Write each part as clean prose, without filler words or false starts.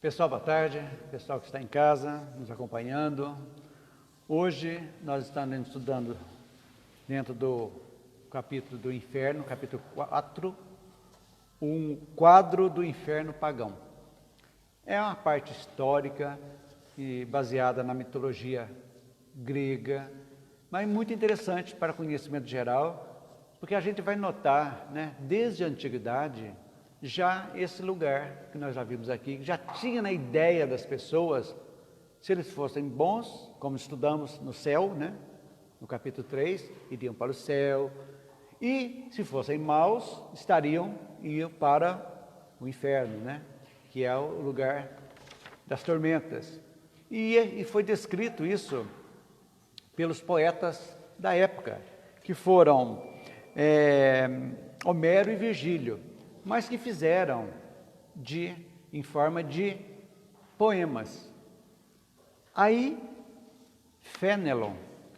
Pessoal, boa tarde. Pessoal que está em casa, nos acompanhando. Hoje nós estamos estudando dentro do capítulo do inferno, capítulo 4, um quadro do inferno pagão. É uma parte histórica e baseada na mitologia grega, mas muito interessante para conhecimento geral, porque a gente vai notar, desde a antiguidade, já esse lugar que nós já vimos aqui, já tinha na ideia das pessoas, se eles fossem bons, como estudamos no céu, no capítulo 3, iriam para o céu, e se fossem maus, iam para o inferno, que é o lugar das tormentas. E foi descrito isso pelos poetas da época, que foram Homero e Virgílio, mas que fizeram em forma de poemas. Aí, Fénelon,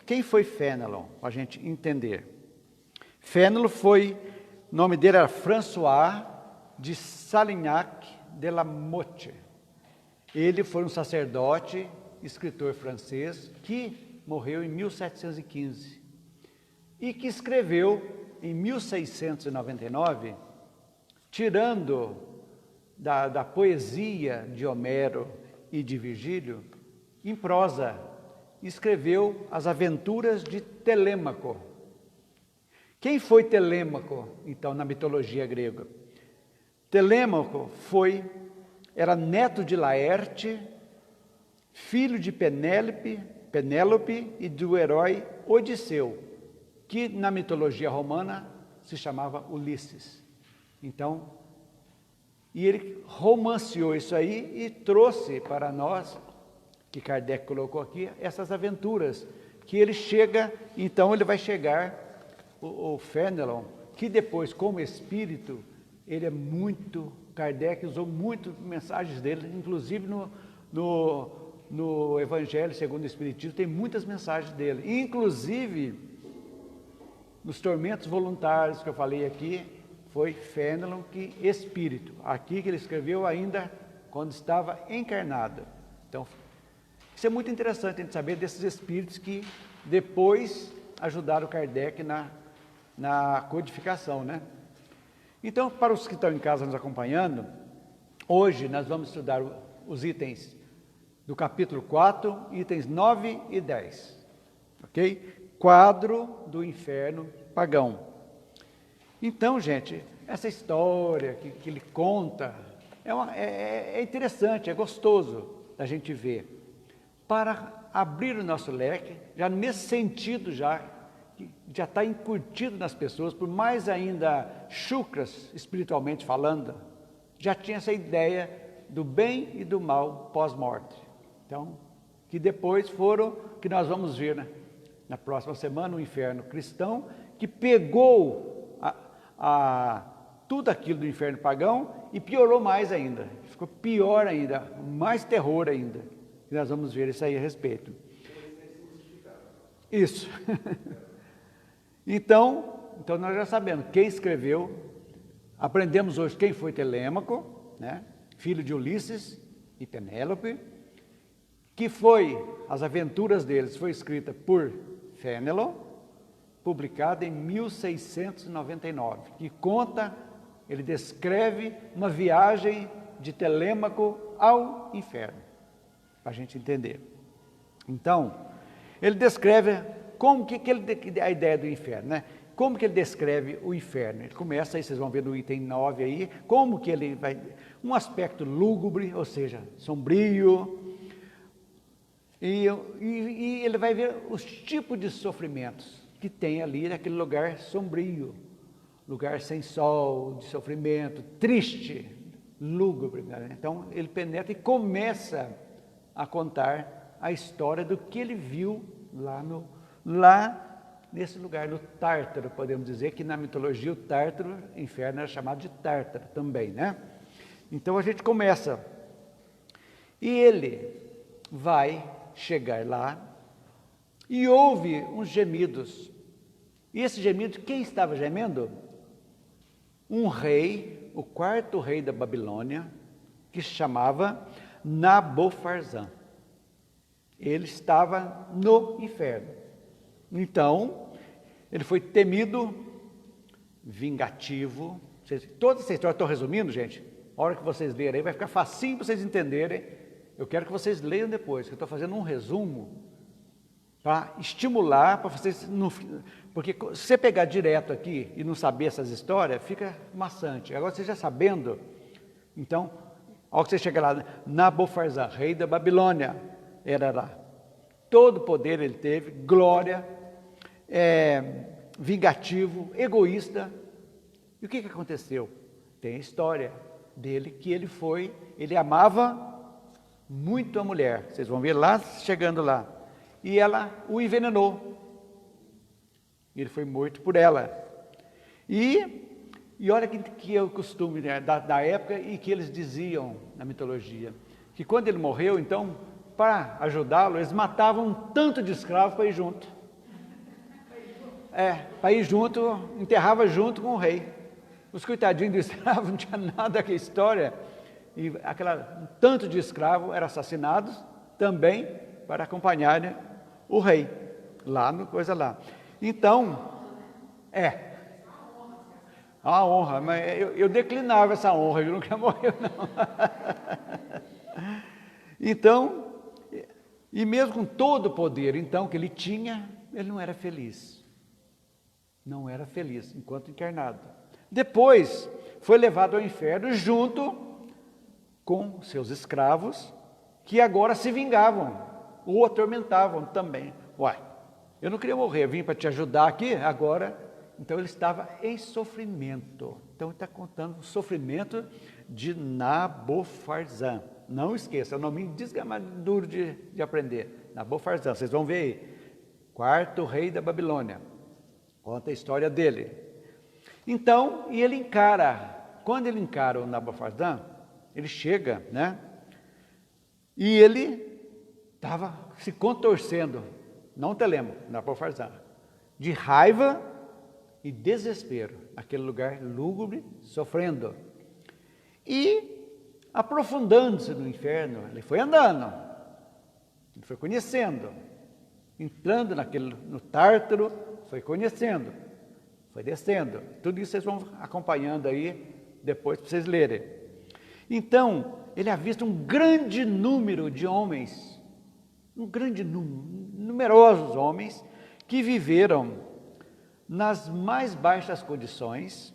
quem foi Fénelon? Para a gente entender. Fénelon o nome dele era François de Salignac de la Motte. Ele foi um sacerdote, escritor francês, que morreu em 1715 e que escreveu em 1699, tirando da poesia de Homero e de Virgílio, em prosa, escreveu as aventuras de Telêmaco. Quem foi Telêmaco, então, na mitologia grega? Telêmaco era neto de Laerte, filho de Penélope e do herói Odisseu, que na mitologia romana se chamava Ulisses. Então, e ele romanceou isso aí e trouxe para nós, que Kardec colocou aqui, essas aventuras, que ele chega, então ele vai chegar, o Fénelon, que depois, como espírito, ele é muito, Kardec usou muito mensagens dele, inclusive no Evangelho segundo o Espiritismo, tem muitas mensagens dele, inclusive nos tormentos voluntários que eu falei aqui, foi Fénelon que espírito, aqui que ele escreveu ainda quando estava encarnado. Então, isso é muito interessante a gente saber desses espíritos que depois ajudaram Kardec na codificação, Então, para os que estão em casa nos acompanhando, hoje nós vamos estudar os itens do capítulo 4, itens 9 e 10, ok? Quadro do inferno pagão. Então, gente, essa história que ele conta é interessante, é gostoso da gente ver, para abrir o nosso leque, já nesse sentido que já está incutido nas pessoas, por mais ainda chucras espiritualmente falando, já tinha essa ideia do bem e do mal pós-morte. Então, que depois que nós vamos ver, na próxima semana, o inferno cristão, que pegou tudo aquilo do inferno pagão e piorou mais ainda, ficou pior ainda, mais terror ainda, e nós vamos ver isso aí a respeito. Isso. Então nós já sabemos quem escreveu, aprendemos hoje quem foi Telêmaco, filho de Ulisses e Penélope, que as aventuras deles foi escrita por Fénelon, publicada em 1699, que ele descreve uma viagem de Telêmaco ao inferno, para a gente entender. Então, ele descreve a ideia do inferno, Como que ele descreve o inferno? Ele começa aí, vocês vão ver no item 9 aí, como que ele vai, um aspecto lúgubre, ou seja, sombrio, e ele vai ver os tipos de sofrimentos que tem ali naquele lugar sombrio, lugar sem sol, de sofrimento, triste, lúgubre. Então, ele penetra e começa a contar a história do que ele viu lá nesse lugar, no Tártaro, podemos dizer que na mitologia o Tártaro, inferno, era chamado de Tártaro também, Então, a gente começa, e ele vai chegar lá e ouve uns gemidos. E esse gemido, quem estava gemendo? Um rei, o quarto rei da Babilônia, que se chamava Nabofarzã. Ele estava no inferno. Então, ele foi temido, vingativo. Toda essa história, estou resumindo, gente. A hora que vocês lerem aí, vai ficar facinho para vocês entenderem. Eu quero que vocês leiam depois, que eu estou fazendo um resumo para estimular, para vocês... Porque se você pegar direto aqui e não saber essas histórias, fica maçante. Agora, você já sabendo, então, a hora que você chega lá, Nabofarzã, rei da Babilônia, era lá. Todo poder ele teve, glória, vingativo, egoísta. E o que aconteceu? Tem a história dele que ele amava muito a mulher. Vocês vão ver lá, chegando lá. E ela o envenenou. Ele foi morto por ela. E olha que é o costume, né, da época e que eles diziam na mitologia, que quando ele morreu, então, para ajudá-lo, eles matavam um tanto de escravos para ir junto. Para ir junto, enterrava junto com o rei. Os coitadinhos do escravo não tinha nada com a história. E um tanto de escravos eram assassinados também para acompanharem o rei, lá no coisa lá. Então, a honra, mas eu declinava essa honra, eu nunca morreu, não. Então, e mesmo com todo o poder, então, que ele tinha, ele não era feliz. Não era feliz, enquanto encarnado. Depois, foi levado ao inferno junto com seus escravos, que agora se vingavam, o atormentavam também. Eu não queria morrer, eu vim para te ajudar aqui, agora. Então ele estava em sofrimento. Então ele está contando o sofrimento de Nabofarzã. Não esqueça, é um nome desgramado, duro de aprender. Nabofarzã, vocês vão ver aí. Quarto rei da Babilônia. Conta a história dele. Então, e ele quando ele encara o Nabofarzã, ele chega, né? E ele estava se contorcendo, não Telemo, Nabofarzã, de raiva e desespero, aquele lugar lúgubre, sofrendo. E aprofundando-se no inferno, ele foi andando, ele foi conhecendo, entrando no Tártaro, foi conhecendo, foi descendo. Tudo isso vocês vão acompanhando aí depois para vocês lerem. Então, ele avista um grande número de homens, numerosos homens, que viveram nas mais baixas condições,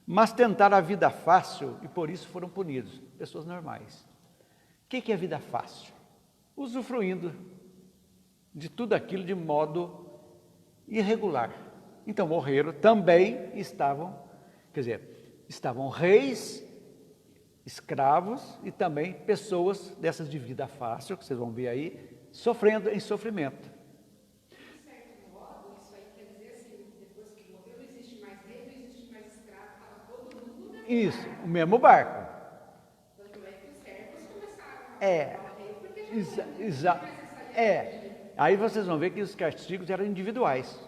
mas tentaram a vida fácil e por isso foram punidos. Pessoas normais. O que é vida fácil? Usufruindo de tudo aquilo de modo irregular. Então morreram também, estavam reis, escravos e também pessoas dessas de vida fácil, que vocês vão ver aí, sofrendo em sofrimento. De certo modo, isso aí quer dizer assim, depois que morreu, não existe mais rei, não existe mais escravo, estava todo mundo na Isso, o mesmo barco. Tanto é que os servos começaram a falar rei, porque já não Exato. Aí vocês vão ver que os castigos eram individuais,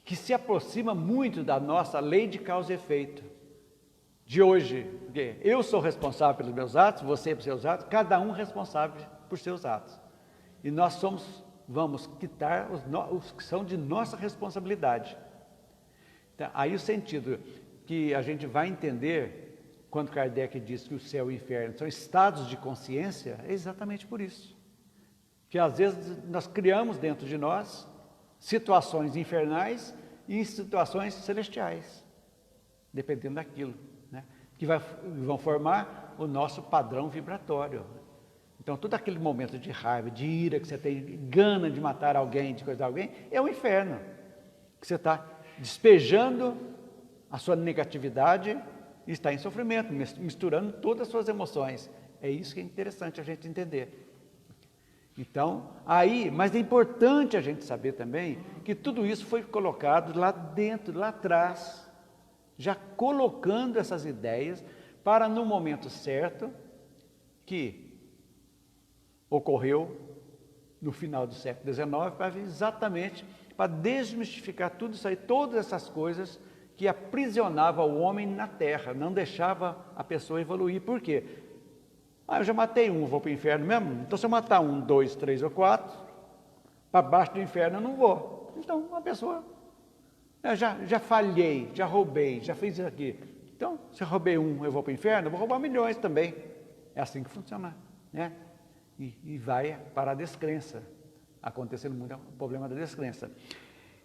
que se aproxima muito da nossa lei de causa e efeito de hoje, porque eu sou responsável pelos meus atos, você pelos seus atos, cada um responsável por seus atos. E nós vamos quitar os que são de nossa responsabilidade. Então, aí o sentido que a gente vai entender quando Kardec diz que o céu e o inferno são estados de consciência, é exatamente por isso. Que às vezes nós criamos dentro de nós situações infernais e situações celestiais, dependendo daquilo, né? Que vão formar o nosso padrão vibratório. Então, todo aquele momento de raiva, de ira, que você tem gana de matar alguém, de coisar alguém, é o inferno. Que você está despejando a sua negatividade e está em sofrimento, misturando todas as suas emoções. É isso que é interessante a gente entender. Então, mas é importante a gente saber também que tudo isso foi colocado lá dentro, lá atrás, já colocando essas ideias para no momento certo, que ocorreu no final do século XIX, exatamente para desmistificar tudo isso aí, todas essas coisas que aprisionavam o homem na terra, não deixava a pessoa evoluir. Por quê? Ah, eu já matei um, vou para o inferno mesmo? Então, se eu matar 1, 2, 3 ou 4, para baixo do inferno eu não vou. Então, a pessoa, eu já falhei, já roubei, já fiz isso aqui. Então, se eu roubei 1, eu vou para o inferno, eu vou roubar milhões também. É assim que funciona, né? E vai para a descrença, acontecendo muito o problema da descrença.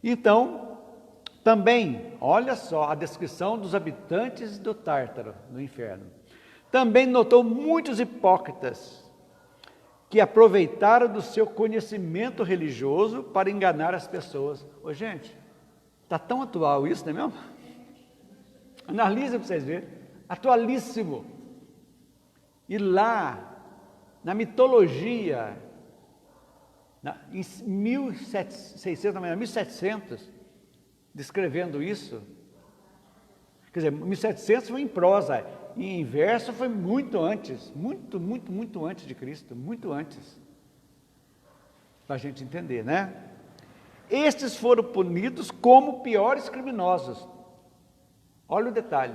Então, também, olha só a descrição dos habitantes do Tártaro, no inferno. Também notou muitos hipócritas que aproveitaram do seu conhecimento religioso para enganar as pessoas. Ô, gente, está tão atual isso, não é mesmo? Analisa para vocês verem. Atualíssimo. E lá, na mitologia, em 1700, descrevendo isso, quer dizer, 1700 foi em prosa, e em verso foi muito antes, muito antes de Cristo, muito antes, para a gente entender, né? Estes foram punidos como piores criminosos. Olha o detalhe.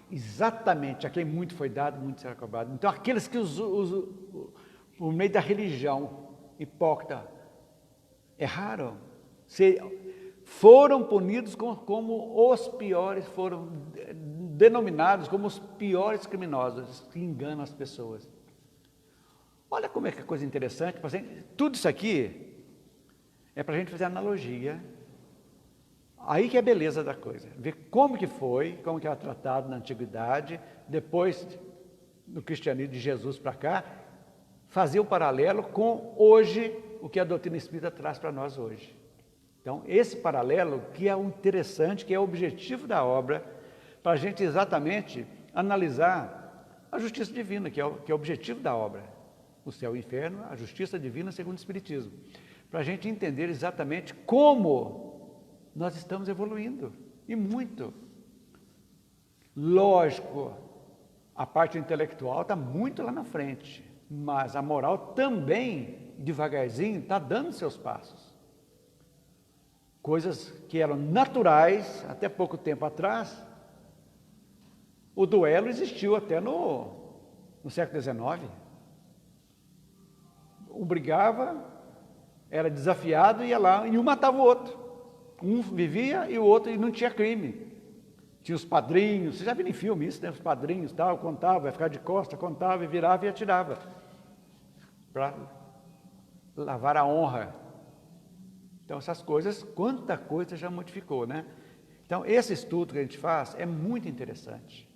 Exatamente, a quem muito foi dado, muito será cobrado. Então, aqueles que por meio da religião hipócrita erraram, foram punidos como os piores, foram denominados como os piores criminosos, que enganam as pessoas. Olha como é que é coisa interessante. Tudo isso aqui é para a gente fazer analogia. Aí que é a beleza da coisa. Ver como que foi, como que era tratado na antiguidade, depois no cristianismo de Jesus para cá, fazer o paralelo com hoje, o que a doutrina espírita traz para nós hoje. Então, esse paralelo que é o interessante, que é o objetivo da obra, para a gente exatamente analisar a justiça divina, que é o objetivo da obra. O céu e o inferno, a justiça divina segundo o Espiritismo. Para a gente entender exatamente como nós estamos evoluindo, e muito. Lógico, a parte intelectual está muito lá na frente, mas a moral também, devagarzinho, está dando seus passos. Coisas que eram naturais até pouco tempo atrás. O duelo existiu até no século XIX. Um brigava, era desafiado, ia lá, e um matava o outro. Um vivia e o outro e não tinha crime. Tinha os padrinhos, você já viu em filme isso, né? Os padrinhos, tal, contava, ia ficar de costas, contava e virava e atirava. Para lavar a honra. Então, essas coisas, quanta coisa já modificou, né? Então, esse estudo que a gente faz é muito interessante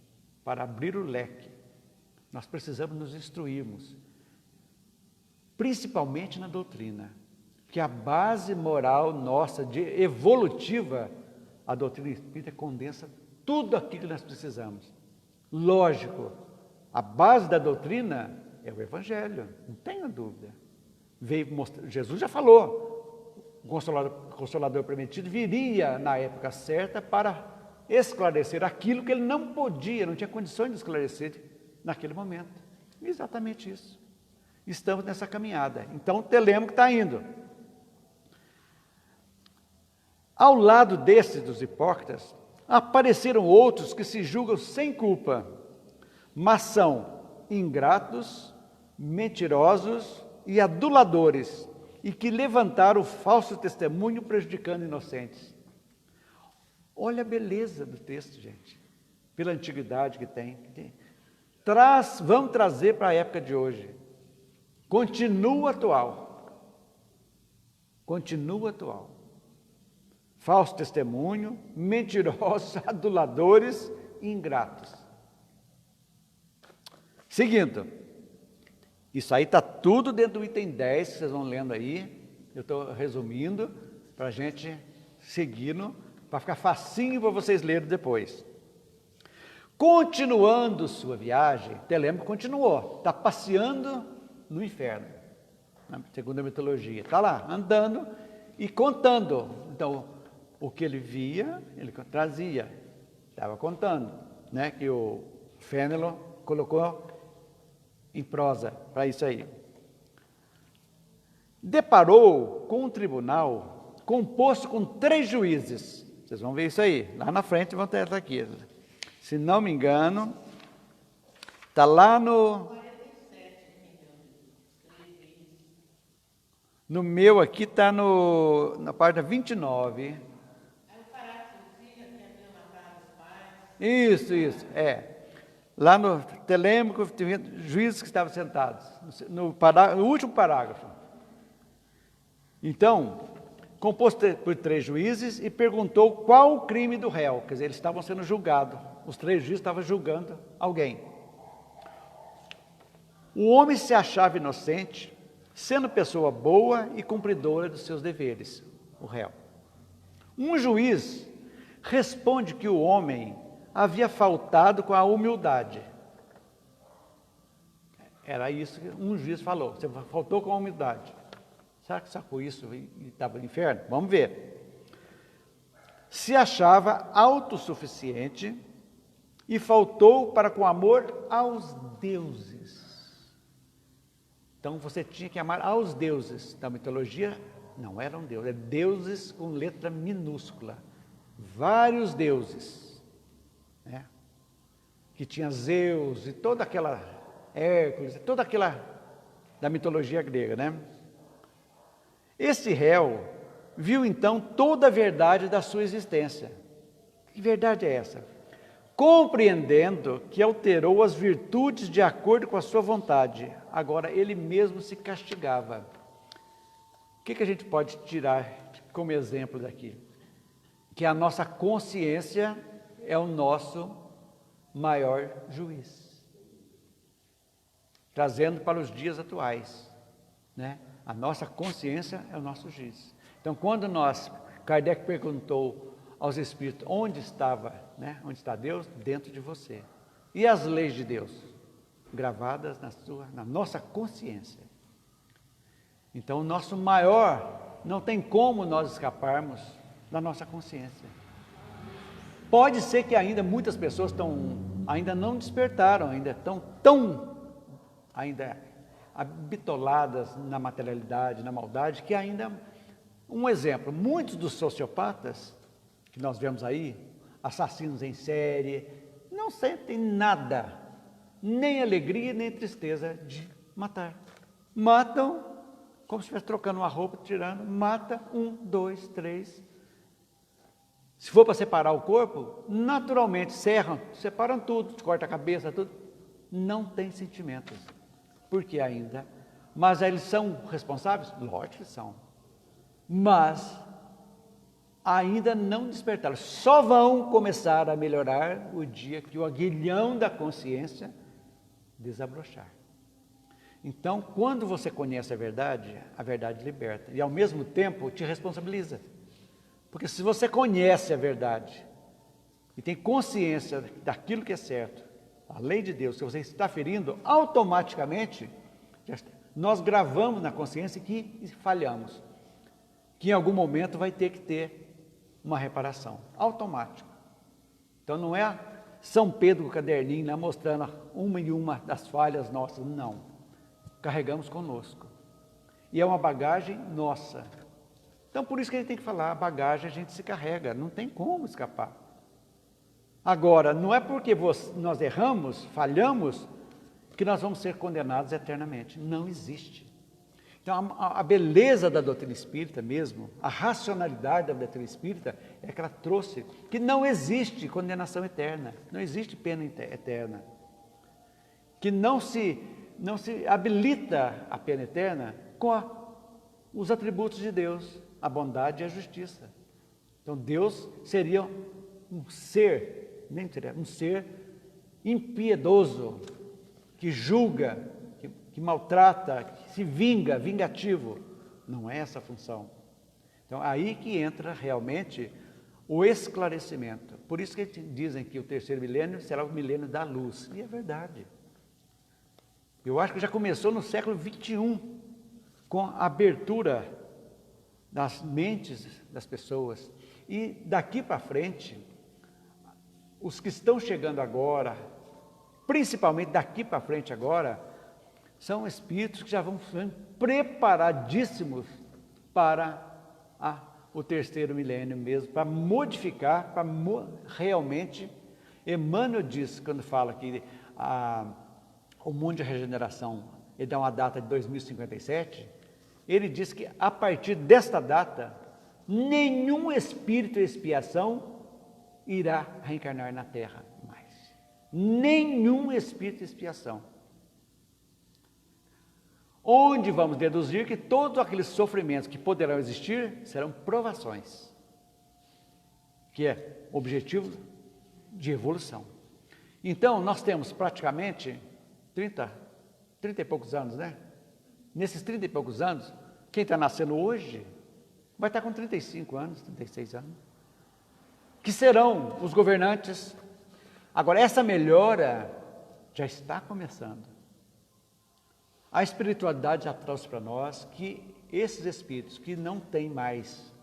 para abrir o leque. Nós precisamos nos instruirmos, principalmente na doutrina, que a base moral nossa, evolutiva, a doutrina espírita condensa tudo aquilo que nós precisamos. Lógico, a base da doutrina é o Evangelho, não tenha dúvida. Jesus já falou, o Consolador prometido viria na época certa para esclarecer aquilo que ele não podia, não tinha condições de esclarecer naquele momento. Exatamente isso. Estamos nessa caminhada. Então, Telêmaco está indo. Ao lado desses, dos hipócritas, apareceram outros que se julgam sem culpa, mas são ingratos, mentirosos e aduladores, e que levantaram o falso testemunho prejudicando inocentes. Olha a beleza do texto, gente, pela antiguidade que tem. Vamos trazer para a época de hoje. Continua atual. Continua atual. Falso testemunho, mentirosos, aduladores e ingratos. Seguindo, isso aí está tudo dentro do item 10, que vocês vão lendo aí. Eu estou resumindo para a gente seguindo, para ficar facinho para vocês lerem depois. Continuando sua viagem, Telêmaco continuou, está passeando no inferno, segundo a mitologia. Está lá, andando e contando. Então, o que ele via, ele trazia, estava contando, né? Que o Fénelon colocou em prosa para isso aí. Deparou com um tribunal composto com 3 juízes. Vocês vão ver isso aí, lá na frente vão ter aqui. Se não me engano, Está lá no meu aqui, está na página 29. Isso, lá no Telêmaco, juízes que estavam sentados, no último parágrafo. Então, composto por 3 juízes, e perguntou qual o crime do réu. Quer dizer, eles estavam sendo julgados. Os 3 juízes estavam julgando alguém. O homem se achava inocente, sendo pessoa boa e cumpridora dos seus deveres, o réu. Um juiz responde que o homem havia faltado com a humildade. Era isso que um juiz falou, você faltou com a humildade. Será que sacou isso e estava no inferno? Vamos ver. Se achava autossuficiente e faltou para com amor aos deuses. Então você tinha que amar aos deuses. Da mitologia não eram deuses, é deuses com letra minúscula. Vários deuses, né? Que tinha Zeus e toda aquela Hércules, toda aquela da mitologia grega, né? Esse réu viu então toda a verdade da sua existência. Que verdade é essa? Compreendendo que alterou as virtudes de acordo com a sua vontade, agora ele mesmo se castigava. O que a gente pode tirar como exemplo daqui? Que a nossa consciência é o nosso maior juiz. Trazendo para os dias atuais, né? A nossa consciência é o nosso juiz. Então, quando Kardec perguntou aos espíritos onde estava, né? Onde está Deus? Dentro de você. E as leis de Deus? Gravadas na nossa consciência. Então, o nosso maior, não tem como nós escaparmos da nossa consciência. Pode ser que ainda muitas pessoas ainda não despertaram, ainda estão ainda habitoladas na materialidade, na maldade, que ainda, um exemplo, muitos dos sociopatas que nós vemos aí, assassinos em série, não sentem nada, nem alegria, nem tristeza de matar. Matam, como se estivesse trocando uma roupa, tirando, mata 1, 2, 3. Se for para separar o corpo, naturalmente separam tudo, corta a cabeça, tudo. Não tem sentimentos. Por que ainda? Mas eles são responsáveis? Lógico que são. Mas ainda não despertaram. Só vão começar a melhorar o dia que o aguilhão da consciência desabrochar. Então, quando você conhece a verdade liberta. E ao mesmo tempo te responsabiliza. Porque se você conhece a verdade e tem consciência daquilo que é certo, a lei de Deus, que você está ferindo, automaticamente, nós gravamos na consciência que falhamos, que em algum momento vai ter que ter uma reparação, automática. Então não é São Pedro com o caderninho lá mostrando uma e uma das falhas nossas, não. Carregamos conosco. E é uma bagagem nossa. Então por isso que a gente tem que falar, a bagagem a gente se carrega, não tem como escapar. Agora, não é porque nós erramos, falhamos, que nós vamos ser condenados eternamente. Não existe. Então, a beleza da doutrina espírita mesmo, a racionalidade da doutrina espírita, é que ela trouxe que não existe condenação eterna, não existe pena eterna. Que não se habilita a pena eterna com os atributos de Deus, a bondade e a justiça. Então, Deus seria um ser impiedoso, que julga, que maltrata, que se vinga, vingativo. Não é essa a função. Então, aí que entra realmente o esclarecimento. Por isso que dizem que o terceiro milênio será o milênio da luz. E é verdade. Eu acho que já começou no século XXI, com a abertura das mentes das pessoas. E daqui para frente, os que estão chegando agora, principalmente daqui para frente agora, são espíritos que já vão sendo preparadíssimos para o terceiro milênio mesmo, para modificar, realmente, Emmanuel diz, quando fala que o mundo de regeneração, ele dá uma data de 2057, ele diz que a partir desta data, nenhum espírito de expiação irá reencarnar na Terra mais. Nenhum espírito de expiação. Onde vamos deduzir que todos aqueles sofrimentos que poderão existir serão provações, que é objetivo de evolução. Então, nós temos praticamente 30 e poucos anos, né? Nesses 30 e poucos anos, quem está nascendo hoje vai estar com 35 anos, 36 anos, que serão os governantes. Agora, essa melhora já está começando. A espiritualidade já trouxe para nós que esses espíritos que não têm mais,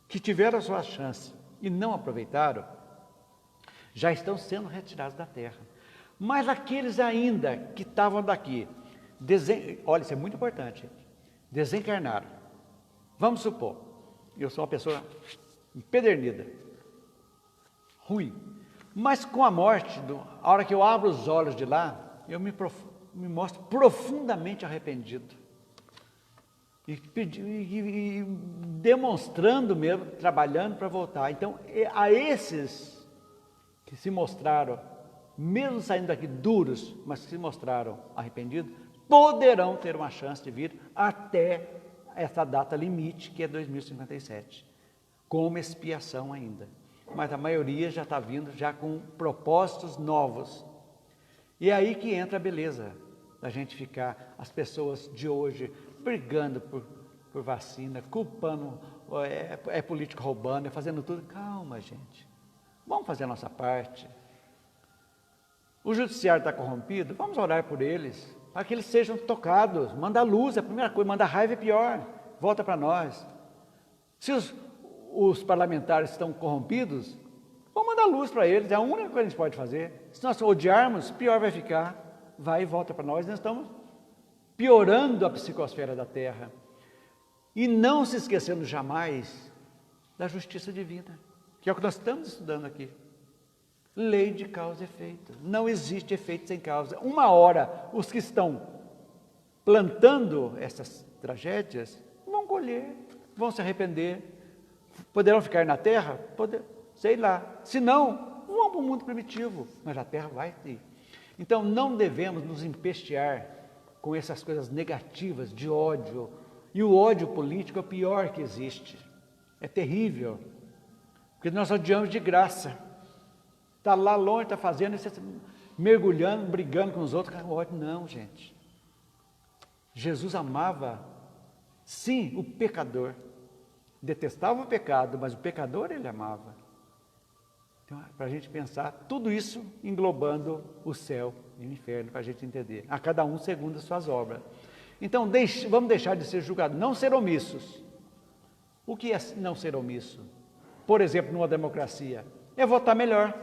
que tiveram a sua chance e não aproveitaram, já estão sendo retirados da Terra. Mas aqueles ainda que estavam daqui, olha, isso é muito importante, desencarnaram. Vamos supor, eu sou uma pessoa empedernida, ruim, mas com a morte, a hora que eu abro os olhos de lá, eu me mostro profundamente arrependido. E demonstrando mesmo, trabalhando para voltar. Então, a esses que se mostraram, mesmo saindo daqui duros, mas que se mostraram arrependidos, poderão ter uma chance de vir até essa data limite, que é 2057, como expiação ainda. Mas a maioria já está vindo já com propósitos novos. E é aí que entra a beleza da gente ficar, as pessoas de hoje, brigando por vacina, culpando, é político roubando, é fazendo tudo. Calma, gente. Vamos fazer a nossa parte. O judiciário está corrompido, vamos orar por eles, para que eles sejam tocados. Manda luz, é a primeira coisa, manda raiva é pior, volta para nós. Se os parlamentares estão corrompidos, vamos mandar luz para eles, é a única coisa que a gente pode fazer. Se nós odiarmos, pior vai ficar, vai e volta para nós. Nós estamos piorando a psicosfera da Terra. E não se esquecendo jamais da justiça divina, que é o que nós estamos estudando aqui. Lei de causa e efeito. Não existe efeito sem causa. Uma hora, os que estão plantando essas tragédias vão colher, vão se arrepender, poderão ficar na Terra? Sei lá. Se não, vão para o mundo primitivo, mas a Terra vai ter. Então, não devemos nos empestear com essas coisas negativas de ódio. E o ódio político é o pior que existe. É terrível. Porque nós odiamos de graça. Está lá longe, está fazendo, você mergulhando, brigando com os outros. Ódio, não, gente. Jesus amava, sim, o pecador. Detestava o pecado, mas o pecador ele amava. Então, para a gente pensar, tudo isso englobando o céu e o inferno, para a gente entender. A cada um segundo as suas obras. Então, vamos deixar de ser julgados, não ser omissos. O que é não ser omisso? Por exemplo, numa democracia, é votar melhor,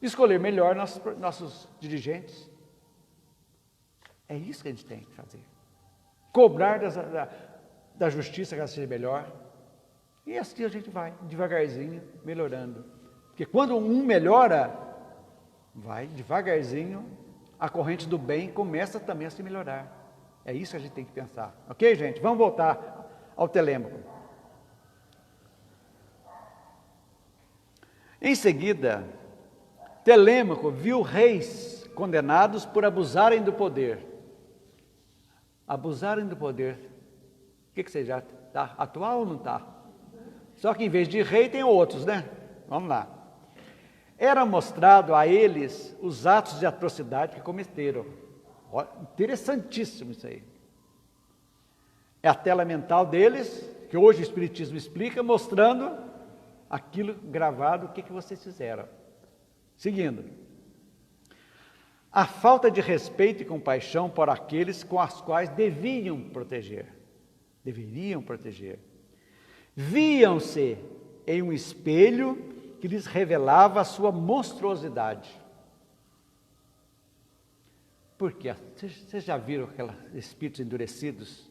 escolher melhor nossos dirigentes. É isso que a gente tem que fazer. Cobrar da justiça que ela seja melhor. E assim a gente vai, devagarzinho, melhorando. Porque quando um melhora, vai devagarzinho, a corrente do bem começa também a se melhorar. É isso que a gente tem que pensar. Ok, gente? Vamos voltar ao Telêmaco. Em seguida, Telêmaco viu reis condenados por abusarem do poder. Abusarem do poder. O que você já está atual ou não está? Só que em vez de rei tem outros, né? Vamos lá. Era mostrado a eles os atos de atrocidade que cometeram. Olha, interessantíssimo isso aí. É a tela mental deles, que hoje o Espiritismo explica, mostrando aquilo gravado, o que vocês fizeram. Seguindo. A falta de respeito e compaixão por aqueles com os quais deveriam proteger. Viam-se em um espelho que lhes revelava a sua monstruosidade. Por quê? Vocês já viram aqueles espíritos endurecidos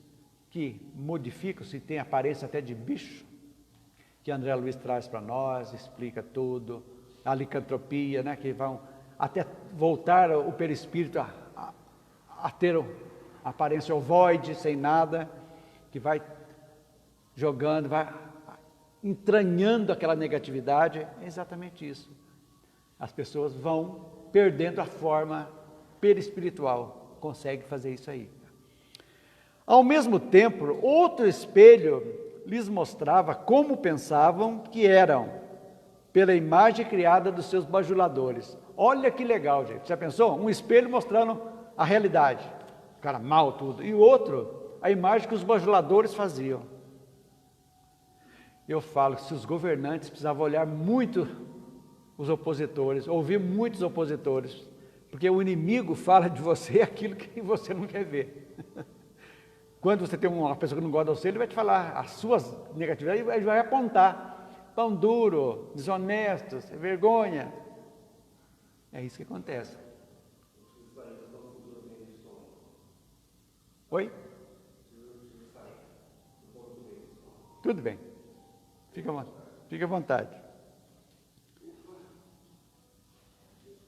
que modificam-se e têm aparência até de bicho? Que André Luiz traz para nós, explica tudo. A licantropia, né, que vão até voltar o perispírito a ter a aparência ovoide, sem nada, que vai jogando, vai entranhando aquela negatividade. É exatamente isso. As pessoas vão perdendo a forma perispiritual, consegue fazer isso aí. Ao mesmo tempo, outro espelho lhes mostrava como pensavam que eram, pela imagem criada dos seus bajuladores. Olha que legal, gente. Já pensou? Um espelho mostrando a realidade, o cara mal tudo, e o outro, a imagem que os bajuladores faziam. Eu falo que se os governantes precisavam olhar muito os opositores, ouvir muitos opositores, porque o inimigo fala de você aquilo que você não quer ver. Quando você tem uma pessoa que não gosta de você, ele vai te falar as suas negatividades, ele vai apontar: pão duro, desonesto, vergonha. É isso que acontece. Oi? Tudo bem. Fica à vontade.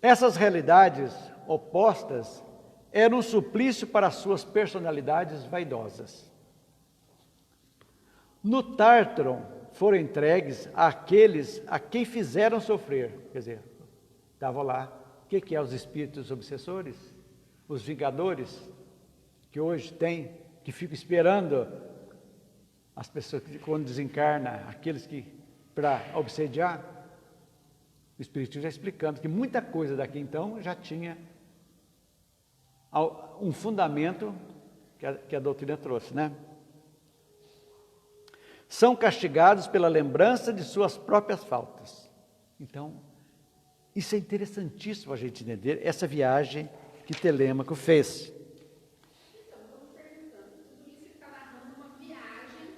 Essas realidades opostas eram um suplício para as suas personalidades vaidosas. No Tártaro foram entregues àqueles a quem fizeram sofrer. Quer dizer, estavam lá. O que é os espíritos obsessores? Os vingadores, que hoje tem, que ficam esperando as pessoas que quando desencarna, aqueles que, para obsediar. O Espiritismo já explicando que muita coisa daqui então já tinha um fundamento que a doutrina trouxe, né? São castigados pela lembrança de suas próprias faltas. Então, isso é interessantíssimo a gente entender, essa viagem que Telêmaco fez. Então, estamos perguntando, tudo isso está narrando uma viagem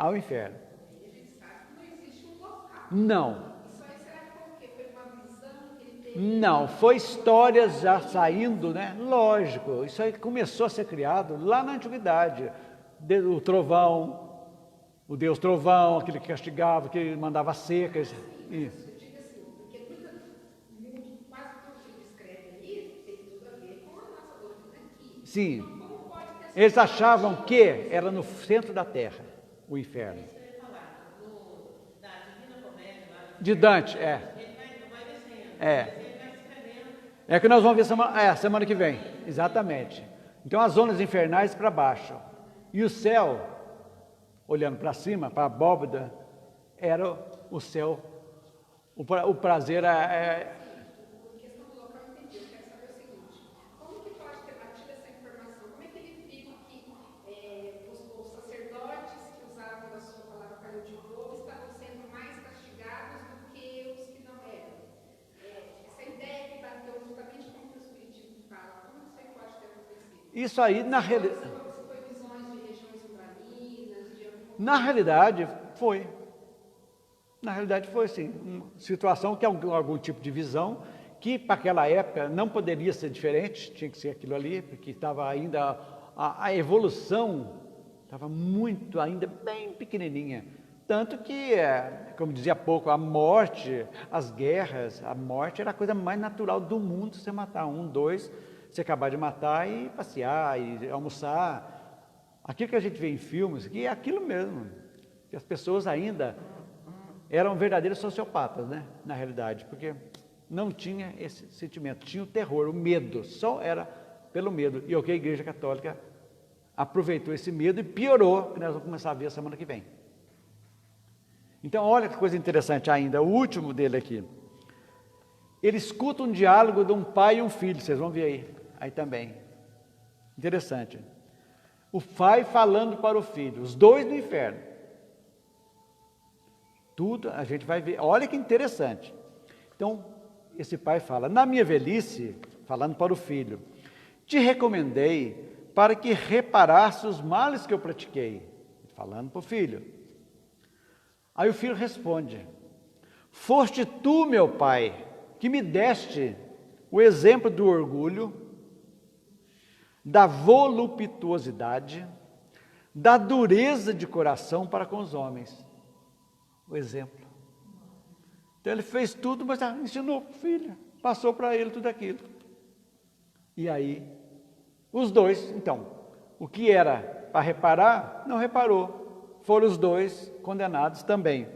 Ao inferno. E a gente sabe que não existe um local. Não. Isso aí será que foi o quê? Foi uma visão que ele teve? Não, foi histórias já saindo, né? Lógico, isso aí começou a ser criado lá na antiguidade. O trovão, o Deus trovão, aquele que castigava, que mandava secas. Isso. Eu digo assim, porque quase tudo que ele descreve ali tem tudo a ver com a nossa doutrina aqui. Sim. Então, como pode ter essa Eles achavam que era no centro da terra, o inferno. De Dante, é. É que nós vamos ver semana que vem, exatamente. Então as zonas infernais para baixo. E o céu, olhando para cima, para a abóbada, era o céu. O prazer é... Por questão do local, eu entendi. Eu quero saber o seguinte: como que pode ter batido essa informação? Como é que ele viu que os sacerdotes que usavam da sua palavra para o de povo estavam sendo mais castigados do que os que não eram? Essa ideia que bateu justamente como o Espiritismo fala, como isso aí pode ter acontecido? Isso aí, na realidade... Se foi visões de regiões umbralinas, de algum... Na realidade, foi. Na realidade, foi assim, uma situação que é algum tipo de visão, que para aquela época não poderia ser diferente, tinha que ser aquilo ali, porque estava ainda, a evolução estava muito, ainda bem pequenininha. Tanto que, como dizia há pouco, a morte, as guerras, a morte era a coisa mais natural do mundo, você matar um, dois, você acabar de matar e passear, e almoçar. Aquilo que a gente vê em filmes, que é aquilo mesmo, que as pessoas ainda eram verdadeiros sociopatas, né, na realidade, porque não tinha esse sentimento, tinha o terror, o medo, só era pelo medo. E o que a Igreja Católica aproveitou esse medo e piorou, que nós vamos começar a ver a semana que vem. Então, olha que coisa interessante ainda, o último dele aqui. Ele escuta um diálogo de um pai e um filho, vocês vão ver aí também. Interessante. O pai falando para o filho, os dois no inferno. Tudo a gente vai ver, olha que interessante. Então, esse pai fala: na minha velhice, falando para o filho, te recomendei para que reparasse os males que eu pratiquei. Falando para o filho. Aí o filho responde: foste tu, meu pai, que me deste o exemplo do orgulho, da voluptuosidade, da dureza de coração para com os homens. O exemplo. Então ele fez tudo, mas ensinou para o filho, passou para ele tudo aquilo. E aí, os dois, então, o que era para reparar, não reparou. Foram os dois condenados também.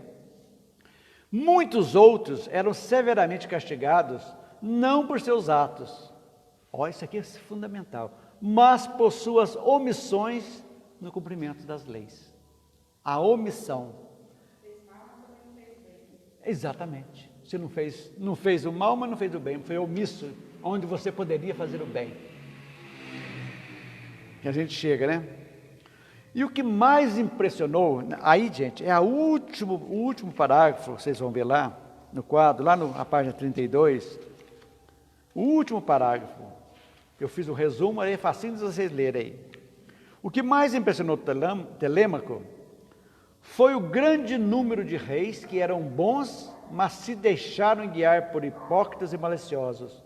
Muitos outros eram severamente castigados, não por seus atos. Olha, isso aqui é fundamental. Mas por suas omissões no cumprimento das leis. A omissão. Exatamente. Você não fez o mal, mas não fez o bem. Foi omisso, onde você poderia fazer o bem. Que a gente chega, né? E o que mais impressionou, aí, gente, é o último parágrafo, vocês vão ver lá, no quadro, lá na página 32, o último parágrafo. Eu fiz um resumo, aí é facinho de vocês lerem aí. O que mais impressionou Telêmaco foi o grande número de reis que eram bons, mas se deixaram guiar por hipócritas e maliciosos.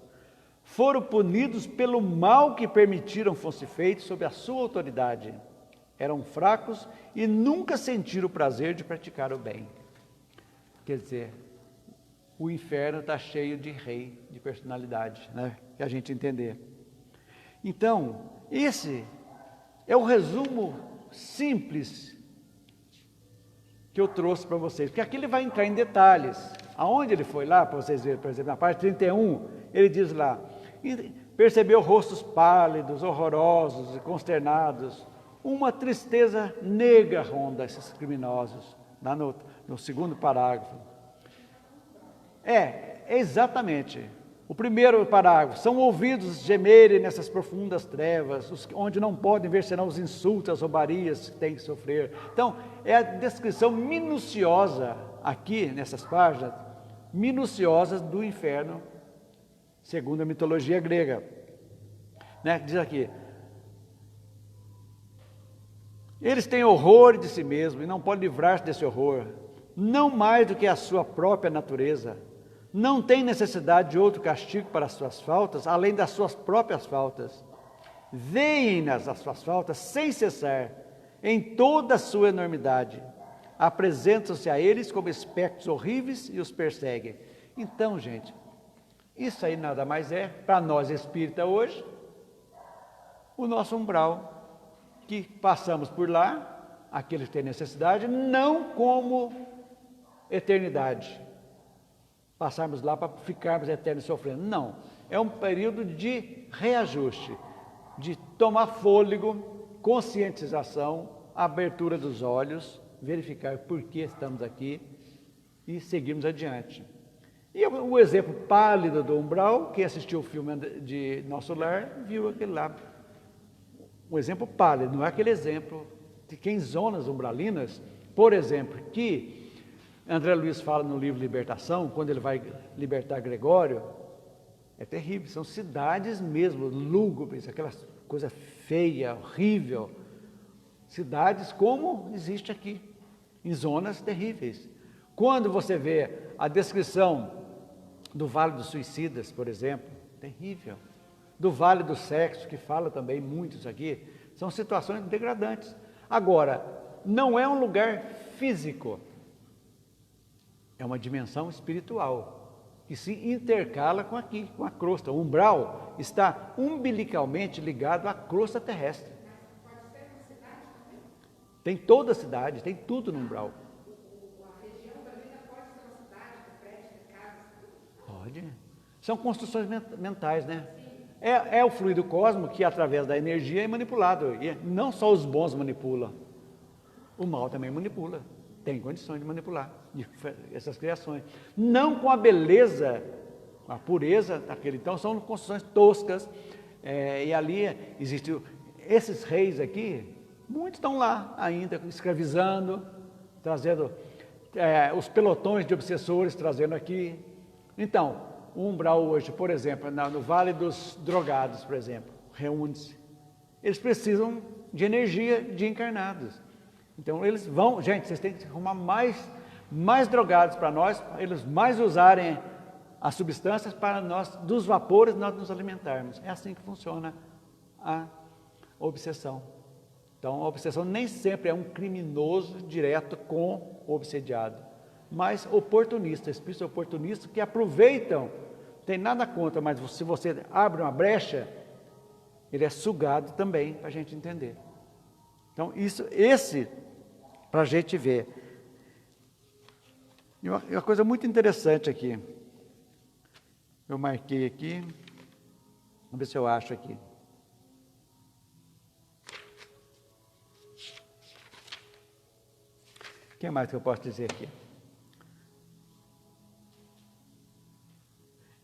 Foram punidos pelo mal que permitiram fosse feito sob a sua autoridade. Eram fracos e nunca sentiram o prazer de praticar o bem. Quer dizer, o inferno está cheio de rei, de personalidade, né? Que a gente entender. Então, esse é o resumo simples que eu trouxe para vocês, porque aqui ele vai entrar em detalhes. Aonde ele foi lá, para vocês verem, por exemplo, na parte 31, ele diz lá, e percebeu rostos pálidos, horrorosos e consternados, uma tristeza negra ronda esses criminosos, lá no segundo parágrafo. Exatamente. O primeiro parágrafo, são ouvidos gemerem nessas profundas trevas, onde não podem ver senão os insultos, as roubarias que têm que sofrer. Então, é a descrição minuciosa, aqui nessas páginas, minuciosas do inferno, segundo a mitologia grega. Né? Diz aqui, eles têm horror de si mesmos e não podem livrar-se desse horror, não mais do que a sua própria natureza. Não tem necessidade de outro castigo para as suas faltas, além das suas próprias faltas. Veem-nas as suas faltas sem cessar, em toda a sua enormidade. Apresentam-se a eles como espectros horríveis e os perseguem. Então, gente, isso aí nada mais é, para nós espírita hoje, o nosso umbral, que passamos por lá, aqueles que têm necessidade, não como eternidade. Passarmos lá para ficarmos eternos sofrendo. Não, é um período de reajuste, de tomar fôlego, conscientização, abertura dos olhos, verificar por que estamos aqui e seguirmos adiante. E o exemplo pálido do umbral, quem assistiu o filme de Nosso Lar, viu aquele lá. Um exemplo pálido, não é aquele exemplo de que em zonas umbralinas, por exemplo, que André Luiz fala no livro Libertação, quando ele vai libertar Gregório, é terrível, são cidades mesmo, lúgubres, aquela coisa feia, horrível, cidades como existe aqui, em zonas terríveis. Quando você vê a descrição do Vale dos Suicidas, por exemplo, terrível, do Vale do Sexo, que fala também muitos aqui, são situações degradantes. Agora, não é um lugar físico, é uma dimensão espiritual, que se intercala com aqui, com a crosta. O umbral está umbilicalmente ligado à crosta terrestre. Pode ser uma cidade também? Tem toda a cidade, tem tudo no umbral. A região da vida pode ser uma cidade, um prédio, de casas? Pode. São construções mentais, né? É o fluido cósmico que, através da energia, é manipulado. E não só os bons manipulam, o mal também manipula. Tem condições de manipular essas criações. Não com a beleza, com a pureza daquele. Então, são construções toscas. E ali existem esses reis aqui, muitos estão lá ainda, escravizando, trazendo os pelotões de obsessores, trazendo aqui. Então, o umbral hoje, por exemplo, no Vale dos Drogados, por exemplo, reúne-se. Eles precisam de energia de encarnados. Então eles vão, gente, vocês têm que arrumar mais drogados para nós, para eles mais usarem as substâncias para nós, dos vapores, nós nos alimentarmos. É assim que funciona a obsessão. Então a obsessão nem sempre é um criminoso direto com o obsediado, mas oportunista, espíritos oportunistas que aproveitam, tem nada contra, mas se você abre uma brecha, ele é sugado também, para a gente entender. Então, esse, para a gente ver. E uma coisa muito interessante aqui, eu marquei aqui, vamos ver se eu acho aqui. O que mais que eu posso dizer aqui?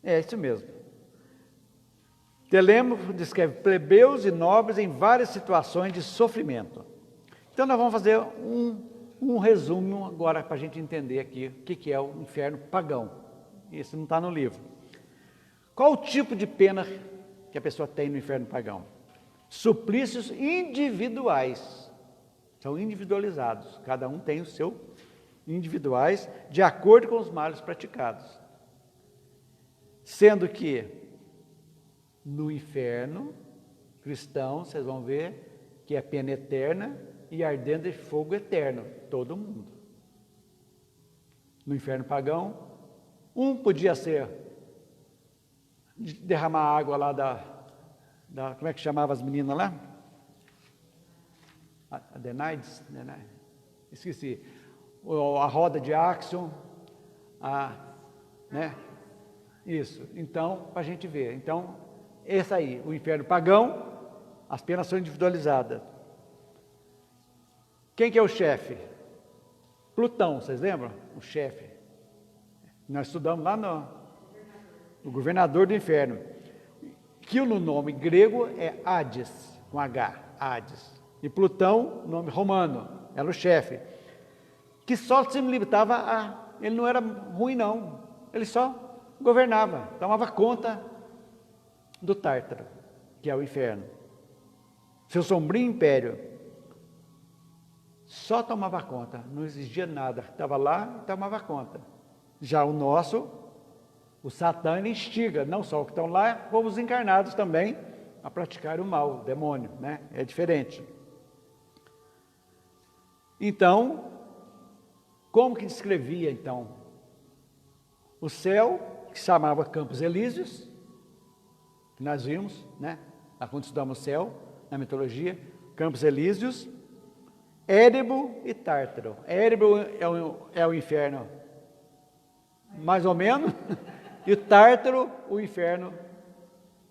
É isso mesmo. Telêmaco descreve plebeus e nobres em várias situações de sofrimento. Então, nós vamos fazer um resumo agora para a gente entender aqui o que é o inferno pagão. Isso não está no livro. Qual o tipo de pena que a pessoa tem no inferno pagão? Suplícios individuais. São individualizados. Cada um tem o seu individuais, de acordo com os males praticados. Sendo que no inferno cristão, vocês vão ver que é pena eterna e ardendo de fogo eterno, todo mundo. No inferno pagão, podia ser derramar água lá como é que chamava as meninas lá? A Denaides? Esqueci. A roda de Axon, né? Isso. Então, para a gente ver. Então, esse aí, o inferno pagão, as penas são individualizadas. Quem que é o chefe? Plutão, vocês lembram? O chefe. Nós estudamos lá no governador do inferno, que no nome grego é Hades, com H, Hades. E Plutão, nome romano, era o chefe, que só se limitava ele não era ruim não, ele só governava, tomava conta do Tártaro, que é o inferno. Seu sombrio império só tomava conta, não exigia nada, estava lá e tomava conta. Já o nosso, o Satã, ele instiga, não só os que estão lá, como os encarnados também, a praticar o mal, o demônio, né? É diferente. Então, como que descrevia, então? O céu, que se chamava Campos Elíseos, que nós vimos, né? Lá quando estudamos o céu, na mitologia, Campos Elíseos, Érebo e Tártaro. Érebo é o inferno, mais ou menos, e o Tártaro, o inferno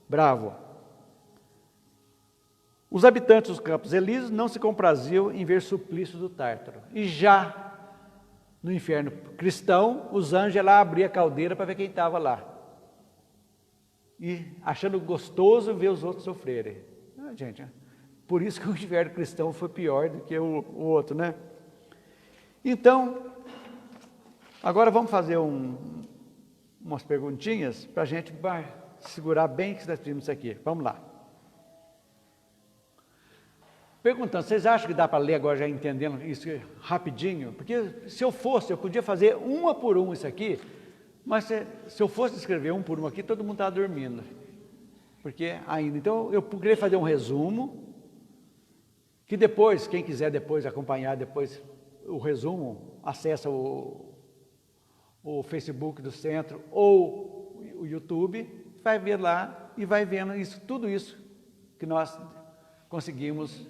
bravo. Os habitantes dos Campos Elíseos não se compraziam em ver suplício do Tártaro. E já no inferno cristão, os anjos iam lá abrir a caldeira para ver quem estava lá. E achando gostoso ver os outros sofrerem. Gente, por isso que o inferno cristão foi pior do que o outro, né? Então, agora vamos fazer umas perguntinhas para a gente segurar bem que nós vimos isso aqui. Vamos lá. Perguntando, vocês acham que dá para ler agora já entendendo isso rapidinho? Porque se eu fosse, eu podia fazer uma por uma isso aqui, mas se eu fosse escrever um por um aqui, todo mundo estava dormindo. Porque ainda, então eu queria fazer um resumo, que depois, quem quiser depois acompanhar depois o resumo, acessa o Facebook do centro ou o YouTube, vai ver lá e vai vendo isso, tudo isso que nós conseguimos.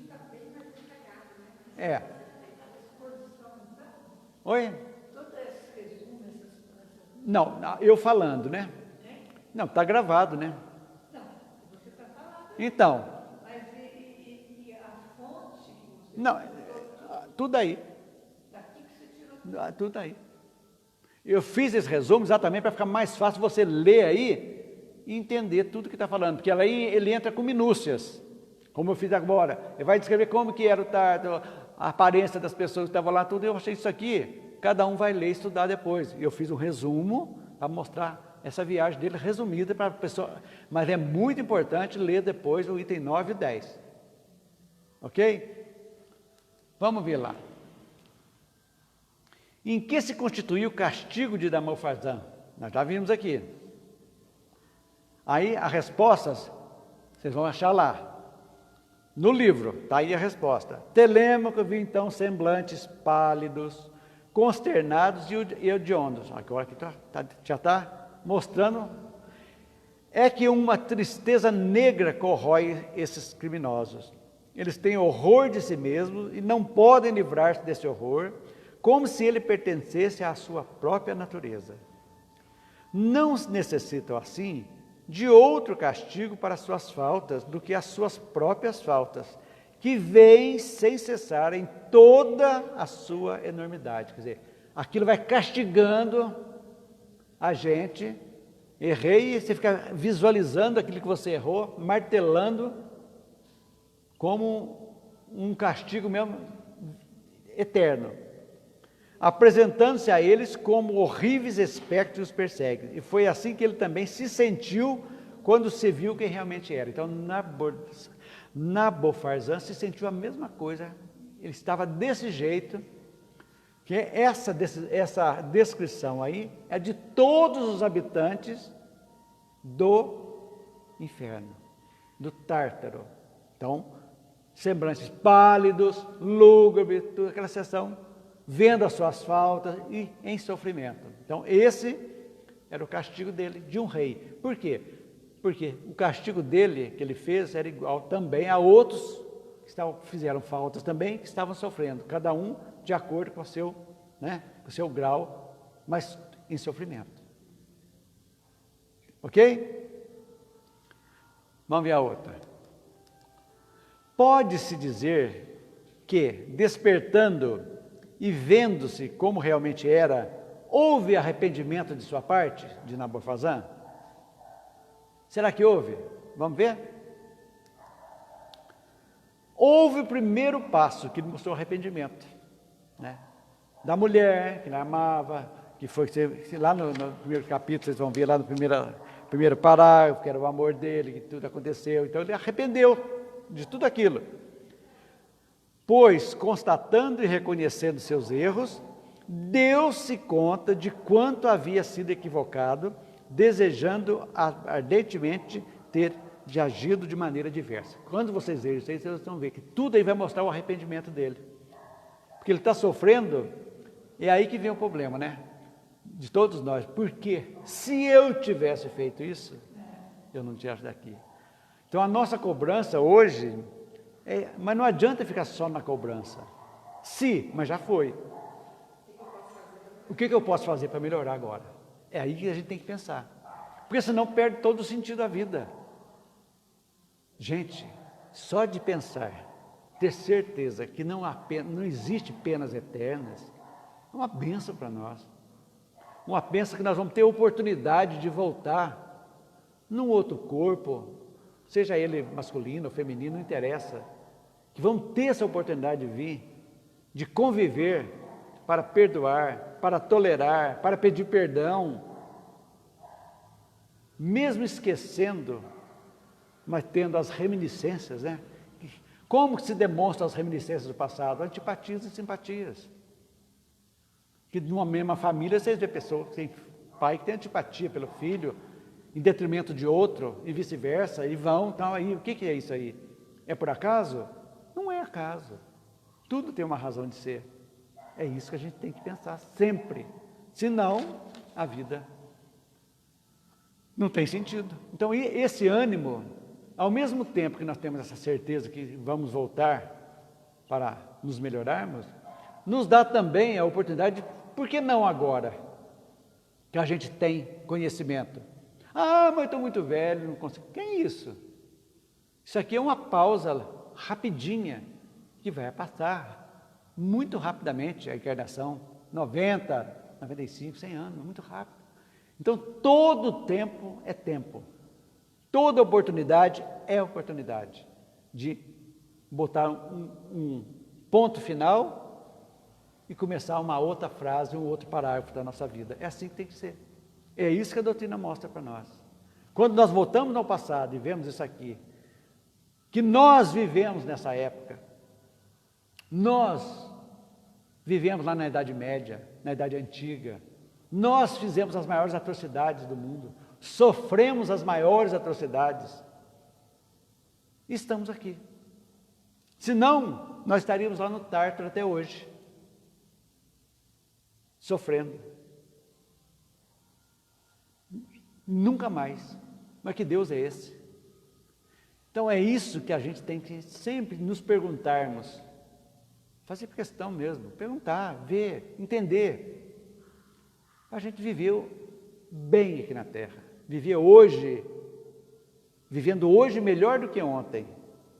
Oi? Não, eu falando, né? Não, está gravado, né? Então. Mas e a fonte? Não, tudo aí. Daqui que você tirou? Tudo aí. Eu fiz esse resumo exatamente para ficar mais fácil você ler aí e entender tudo que está falando, porque aí ele entra com minúcias, como eu fiz agora. Ele vai descrever como que era o Tártaro, a aparência das pessoas que estavam lá, tudo. Eu achei isso aqui, cada um vai ler e estudar depois. Eu fiz um resumo para mostrar essa viagem dele resumida para a pessoa, mas é muito importante ler depois o item 9 e 10. Ok? Vamos ver lá. Em que se constituiu o castigo de Damofarzã? Nós já vimos aqui. Aí as respostas, vocês vão achar lá. No livro, está aí a resposta. Telêmaco viu então semblantes pálidos, consternados e hediondos. Agora aqui já está mostrando. é que uma tristeza negra corrói esses criminosos. Eles têm horror de si mesmos e não podem livrar-se desse horror, como se ele pertencesse à sua própria natureza. Não necessitam, assim, de outro castigo para suas faltas do que as suas próprias faltas, que vêm sem cessar em toda a sua enormidade. Quer dizer, aquilo vai castigando a gente. Errei, e você fica visualizando aquilo que você errou, martelando, como um castigo mesmo eterno, apresentando-se a eles como horríveis espectros que os perseguem. E foi assim que ele também se sentiu quando se viu quem realmente era. Então, Nabofarzã se sentiu a mesma coisa, ele estava desse jeito, que essa descrição aí é de todos os habitantes do inferno, do Tártaro. Então, semblantes pálidos, lúgubres, toda aquela seção, vendo as suas faltas e em sofrimento. Então, esse era o castigo dele, de um rei. Por quê? Porque o castigo dele, que ele fez, era igual também a outros que fizeram faltas também, que estavam sofrendo, cada um de acordo com o seu, com o seu grau, mas em sofrimento. Ok? Vamos ver a outra. Pode-se dizer que, despertando e vendo-se como realmente era, houve arrependimento de sua parte, de Nabofarzã? Será que houve? Vamos ver? Houve o primeiro passo que mostrou arrependimento, da mulher que ele amava, que foi lá no primeiro capítulo, vocês vão ver lá no primeiro parágrafo, que era o amor dele, que tudo aconteceu. Então ele arrependeu de tudo aquilo. Pois, constatando e reconhecendo seus erros, deu-se conta de quanto havia sido equivocado, desejando ardentemente ter agido de maneira diversa. Quando vocês verem isso aí, vocês vão ver que tudo aí vai mostrar o arrependimento dele. Porque ele está sofrendo, é aí que vem o problema, de todos nós. Porque se eu tivesse feito isso, eu não tinha daqui. Então a nossa cobrança hoje, mas não adianta ficar só na cobrança. Mas já foi. O que eu posso fazer para melhorar agora? É aí que a gente tem que pensar. Porque senão perde todo o sentido da vida. Gente, só de pensar, ter certeza que não existe penas eternas, é uma bênção para nós. Uma bênção que nós vamos ter oportunidade de voltar num outro corpo, seja ele masculino ou feminino, não interessa. Que vamos ter essa oportunidade de vir, de conviver, para perdoar, para tolerar, para pedir perdão, mesmo esquecendo, mas tendo as reminiscências, Como se demonstram as reminiscências do passado? Antipatias e simpatias. Que numa mesma família, vocês vê pessoas que têm pai que tem antipatia pelo filho, em detrimento de outro, e vice-versa, e vão, então aí, o que é isso aí? É por acaso? Não é acaso. Tudo tem uma razão de ser. É isso que a gente tem que pensar sempre. Senão, a vida não tem sentido. Então, esse ânimo, ao mesmo tempo que nós temos essa certeza que vamos voltar para nos melhorarmos, nos dá também a oportunidade de, por que não agora, que a gente tem conhecimento? Mas eu estou muito velho, não consigo. Que é isso? Isso aqui é uma pausa rapidinha, que vai passar muito rapidamente a encarnação, 90, 95, 100 anos, muito rápido. Então, todo tempo é tempo. Toda oportunidade é oportunidade de botar um ponto final e começar uma outra frase, um outro parágrafo da nossa vida. É assim que tem que ser. É isso que a doutrina mostra para nós. Quando nós voltamos ao passado e vemos isso aqui, que nós vivemos nessa época, nós vivemos lá na Idade Média, na Idade Antiga, nós fizemos as maiores atrocidades do mundo, sofremos as maiores atrocidades, e estamos aqui. Senão, nós estaríamos lá no Tártaro até hoje, sofrendo. Nunca mais Mas que Deus é esse? Então é isso que a gente tem que sempre nos perguntarmos. Fazer questão mesmo, perguntar, ver, entender. A gente viveu bem aqui na Terra. Vivendo hoje melhor do que ontem.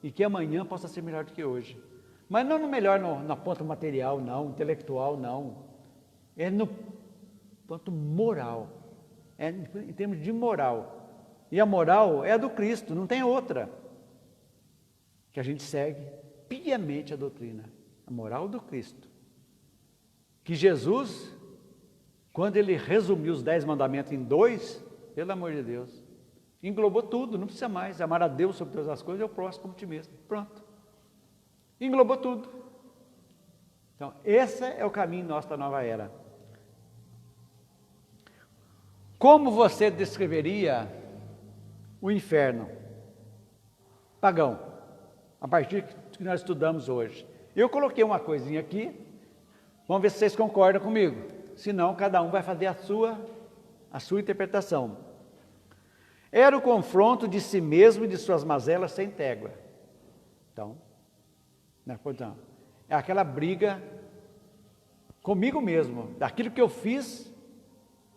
E que amanhã possa ser melhor do que hoje. Mas não no melhor na ponta material, não, intelectual, não. É no ponto moral. É em termos de moral. E a moral é a do Cristo, não tem outra. Que a gente segue piamente a doutrina. A moral do Cristo. Que Jesus, quando ele resumiu os 10 mandamentos em 2, pelo amor de Deus, englobou tudo, não precisa mais. Amar a Deus sobre todas as coisas e o próximo como ti mesmo. Pronto. Englobou tudo. Então, esse é o caminho nosso da nova era. Como você descreveria o inferno pagão, a partir do que nós estudamos hoje? Eu coloquei uma coisinha aqui, vamos ver se vocês concordam comigo. Senão, cada um vai fazer a sua interpretação. Era o confronto de si mesmo e de suas mazelas sem trégua. Então, é aquela briga comigo mesmo, daquilo que eu fiz,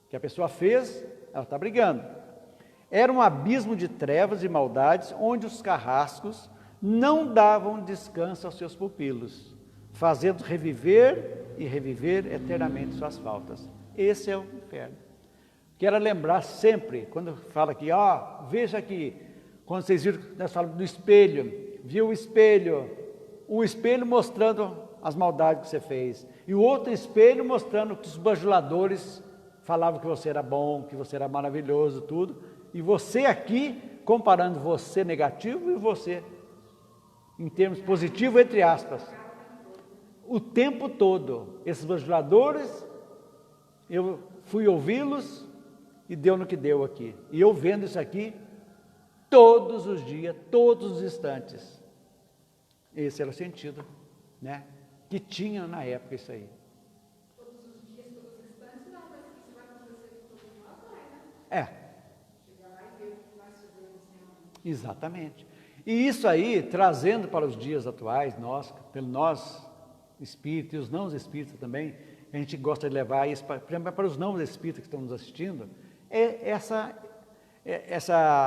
que a pessoa fez, ela está brigando. Era um abismo de trevas e maldades, onde os carrascos não davam descanso aos seus pupilos, fazendo reviver e reviver eternamente suas faltas. Esse é o inferno. Quero lembrar sempre, quando fala aqui, veja aqui, quando vocês viram, nós falamos do espelho, viu o espelho, um espelho mostrando as maldades que você fez, e o outro espelho mostrando que os bajuladores falavam que você era bom, que você era maravilhoso, tudo, e você aqui, comparando você negativo e você em termos positivos, entre aspas, o tempo todo. Esses bajuladores, eu fui ouvi-los e deu no que deu aqui. E eu vendo isso aqui todos os dias, todos os instantes. Esse era o sentido, né? Que tinha na época isso aí. Todos os dias, todos os instantes, não, mas isso vai acontecer com todos nós, vai, né? É. Chegar lá e ver o que nós fizemos realmente. Exatamente. E isso aí, trazendo para os dias atuais, nós espíritas e os não espíritas também, a gente gosta de levar isso para os não espíritas que estão nos assistindo, é essa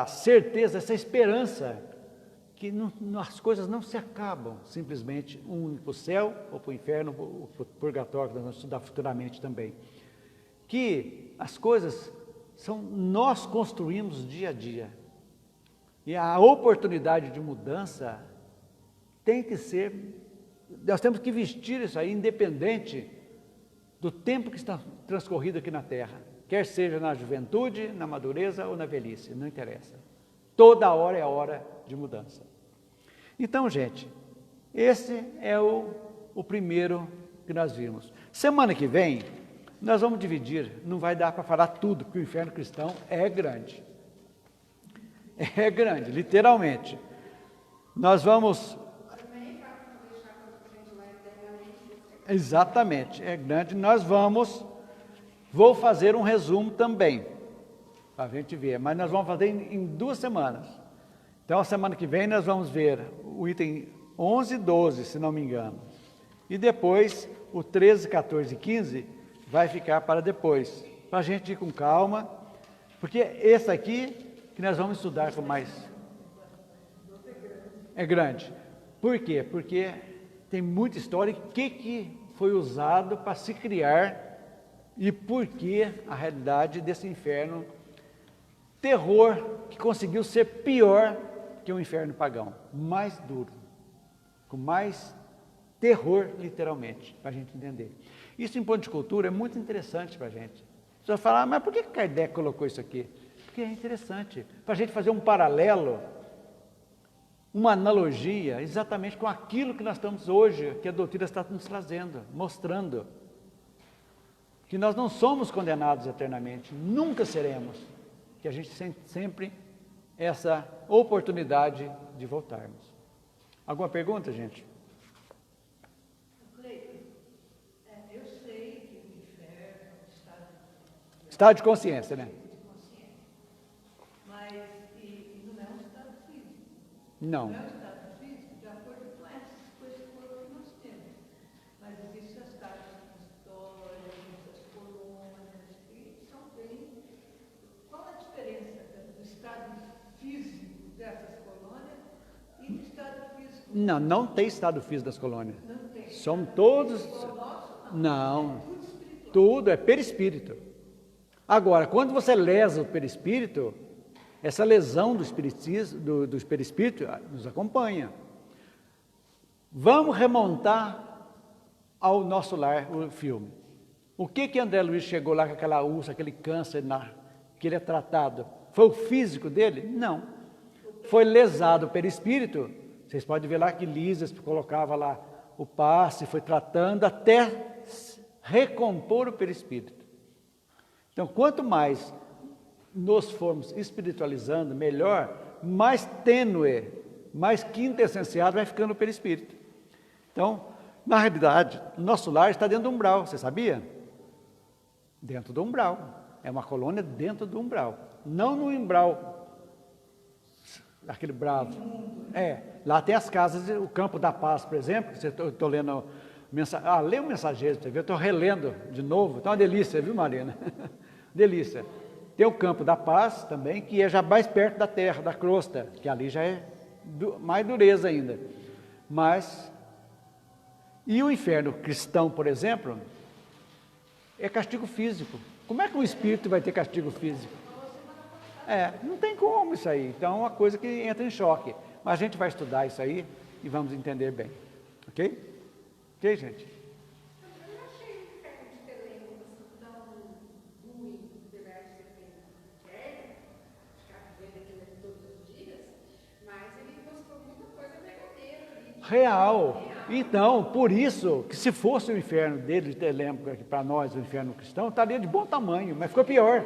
certeza, essa esperança que as coisas não se acabam simplesmente um para o céu ou para o inferno ou para o purgatório, que nós vamos estudar futuramente também. Que as coisas nós construímos dia a dia. E a oportunidade de mudança tem que ser, nós temos que vestir isso aí, independente do tempo que está transcorrido aqui na Terra, quer seja na juventude, na madureza ou na velhice, não interessa. Toda hora é a hora de mudança. Então, gente, esse é o primeiro que nós vimos. Semana que vem, nós vamos dividir, não vai dar para falar tudo, porque o inferno cristão é grande. É grande, literalmente. Nós vamos... Exatamente, é grande. Vou fazer um resumo também, para a gente ver, mas nós vamos fazer em 2 semanas. Então, a semana que vem nós vamos ver o item 11 e 12, se não me engano. E depois, o 13, 14 e 15 vai ficar para depois, para a gente ir com calma, porque esse aqui... que nós vamos estudar com mais... É grande. Por quê? Porque tem muita história, o que foi usado para se criar e por que a realidade desse inferno, terror, que conseguiu ser pior que o inferno pagão, mais duro, com mais terror, literalmente, para a gente entender. Isso em ponto de cultura é muito interessante para a gente. Você vai falar, mas por que Kardec colocou isso aqui? Porque é interessante, para a gente fazer um paralelo, uma analogia, exatamente com aquilo que nós estamos hoje, que a doutrina está nos trazendo, mostrando, que nós não somos condenados eternamente, nunca seremos, que a gente tem sempre essa oportunidade de voltarmos. Alguma pergunta, gente? Eu sei que o inferno é um estado Estado de consciência, né? Mas Não. Não é o estado físico, de acordo com esse corpo que nós temos. Mas existem as caixas transitórias, essas colônias, que são bem... Qual a diferença do estado físico dessas colônias e do estado físico? Não, não tem estado físico das colônias. Não tem. São todos... O nosso, Não, tudo espiritual. tudo é perispírito. Agora, quando você lesa o perispírito, essa lesão do perispírito nos acompanha. Vamos remontar ao Nosso Lar, o filme. O que André Luiz chegou lá com aquela úlcera, aquele câncer que ele é tratado? Foi o físico dele? Não. Foi lesado o perispírito. Vocês podem ver lá que Lísias colocava lá o passe, foi tratando até recompor o perispírito. Então, quanto mais nos formos espiritualizando, melhor, mais tênue, mais quintessenciado vai ficando o perispírito. Então, na realidade, nosso lar está dentro do umbral, você sabia? Dentro do umbral. É uma colônia dentro do umbral. Não no umbral, aquele bravo. Lá tem as casas, o Campo da Paz, por exemplo, eu estou lendo... lê o Mensageiro, você vê, eu estou relendo de novo, está uma delícia, viu, Marina? Delícia. Tem o Campo da Paz também, que é já mais perto da terra, da crosta, que ali já é mais dureza ainda. Mas, e o inferno cristão, por exemplo, é castigo físico. Como é que o espírito vai ter castigo físico? Não tem como isso aí. Então é uma coisa que entra em choque. Mas a gente vai estudar isso aí e vamos entender bem. Ok? Ok, gente? Eu não achei o inferno de Telêmaco assim tão ruim, apesar de ser bem inferno, ficar vendo aquilo todos os dias, mas ele mostrou muita coisa verdadeira ali. Real. Então, por isso, que se fosse o inferno dele, de Telêmaco, aqui para nós, o inferno cristão, estaria de bom tamanho, mas ficou pior.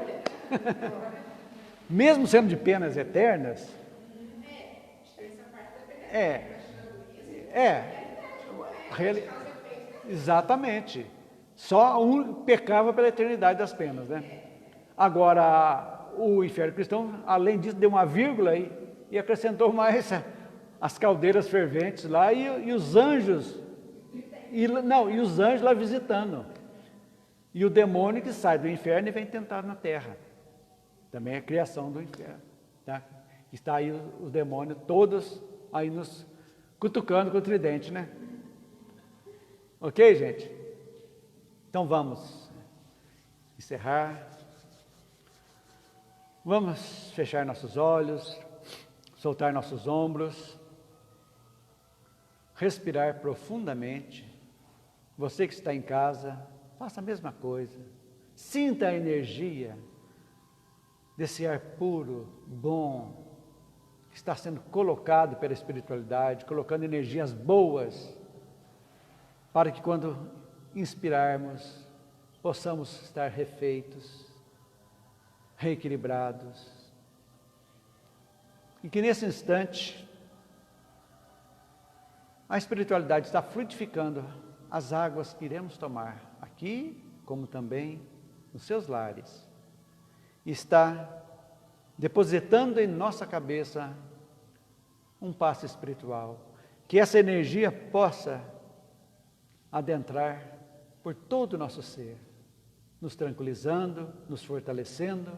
Mesmo sendo de penas eternas. Exatamente. Só um pecava pela eternidade das penas, né? Agora, o inferno cristão, além disso, deu uma vírgula e acrescentou mais as caldeiras ferventes lá e os anjos, e os anjos lá visitando. E o demônio que sai do inferno e vem tentar na terra. Também é a criação do inferno. Tá? Está aí os demônios todos aí nos cutucando com o tridente, né? Ok, gente? Então vamos encerrar. Vamos fechar nossos olhos, soltar nossos ombros, respirar profundamente. Você que está em casa, faça a mesma coisa. Sinta a energia desse ar puro, bom, que está sendo colocado pela espiritualidade, colocando energias boas, para que quando inspirarmos, possamos estar refeitos, reequilibrados, e que nesse instante, a espiritualidade está frutificando as águas que iremos tomar, aqui, como também nos seus lares, e está depositando em nossa cabeça um passe espiritual, que essa energia possa adentrar por todo o nosso ser, nos tranquilizando, nos fortalecendo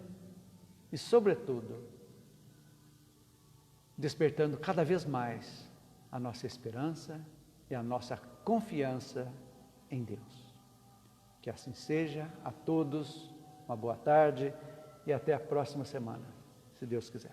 e, sobretudo, despertando cada vez mais a nossa esperança e a nossa confiança em Deus. Que assim seja. A todos uma boa tarde e até a próxima semana, se Deus quiser.